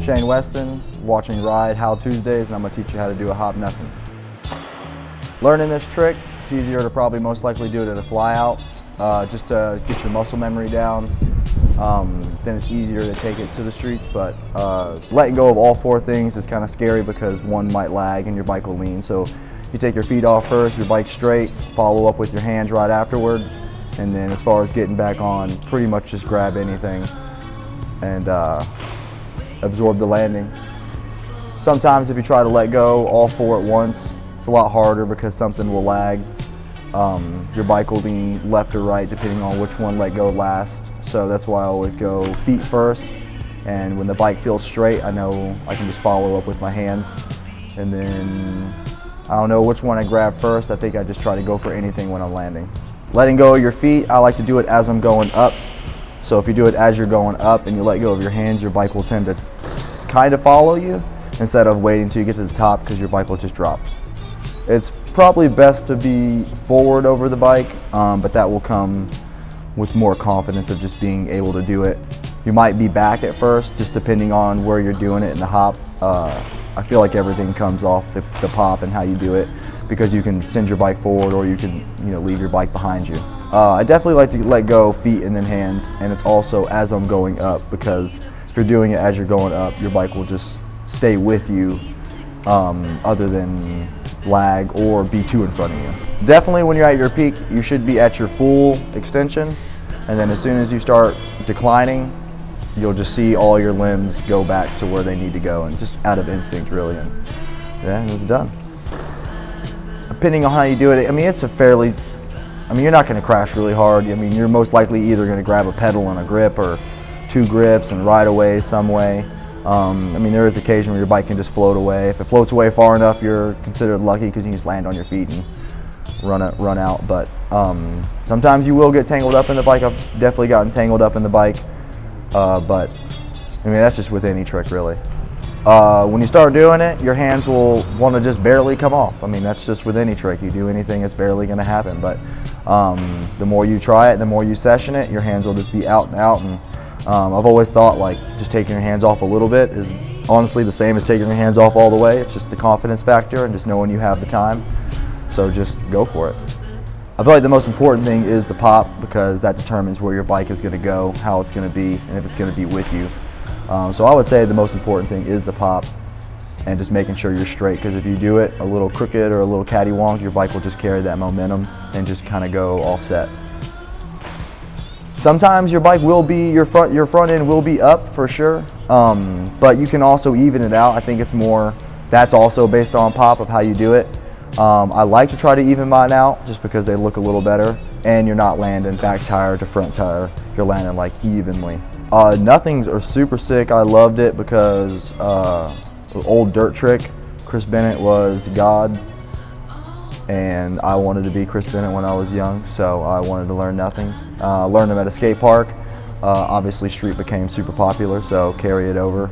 Weston, watching Ride How Tuesdays, and I'm going to teach you how to do a hop nothing. Learning this trick, it's easier to probably most likely do it at a fly out, just to get your muscle memory down. Then it's easier to take it to the streets, but letting go of all four things is kind of scary because one might lag and your bike will lean. So you take your feet off first, your bike straight, follow up with your hands right afterward, and then as far as getting back on, pretty much just grab anything and absorb the landing. Sometimes if you try to let go all four at once, it's a lot harder because something will lag. Your bike will lean left or right depending on which one let go last. So that's why I always go feet first, and when the bike feels straight, I know I can just follow up with my hands. And then I don't know which one I grab first. I think I just try to go for anything when I'm landing. Letting go of your feet, I like to do it as I'm going up. So if you do it as you're going up and you let go of your hands, your bike will tend to kind of follow you instead of waiting until you get to the top because your bike will just drop. It's probably best to be forward over the bike, but that will come with more confidence of just being able to do it. You might be back at first, just depending on where you're doing it in the hop. I feel like everything comes off the pop and how you do it, because you can send your bike forward or you can leave your bike behind you. I definitely like to let go feet and then hands, and it's also as I'm going up, because if you're doing it as you're going up, your bike will just stay with you other than lag or be too in front of you. Definitely when you're at your peak, you should be at your full extension, and then as soon as you start declining, you'll just see all your limbs go back to where they need to go, and just out of instinct really, and yeah, it's done. Depending on how you do it, you're not going to crash really hard. You're most likely either going to grab a pedal and a grip or two grips and ride away some way. There is occasion where your bike can just float away. If it floats away far enough, you're considered lucky because you can just land on your feet and run out. But sometimes you will get tangled up in the bike. I've definitely gotten tangled up in the bike, but that's just with any trick really. When you start doing it, your hands will want to just barely come off. That's just with any trick. You do anything, it's barely going to happen. But the more you try it, the more you session it, your hands will just be out and out. And I've always thought like just taking your hands off a little bit is honestly the same as taking your hands off all the way. It's just the confidence factor and just knowing you have the time. So just go for it. I feel like the most important thing is the pop, because that determines where your bike is going to go, how it's going to be, and if it's going to be with you. So I would say the most important thing is the pop and just making sure you're straight, because if you do it a little crooked or a little cattywonk, your bike will just carry that momentum and just kind of go offset. Sometimes your bike will be, your front end will be up for sure, but you can also even it out. I think it's more, that's also based on pop of how you do it. I like to try to even mine out just because they look a little better, and you're not landing back tire to front tire, you're landing like evenly. Nothings are super sick. I loved it because the old dirt trick, Chris Bennett was God, and I wanted to be Chris Bennett when I was young, so I wanted to learn nothings. Learned them at a skate park. Obviously street became super popular, so carry it over.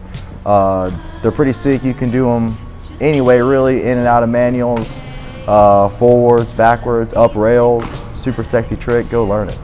They're pretty sick. You can do them anyway really, in and out of manuals, forwards, backwards, up rails. Super sexy trick, go learn it.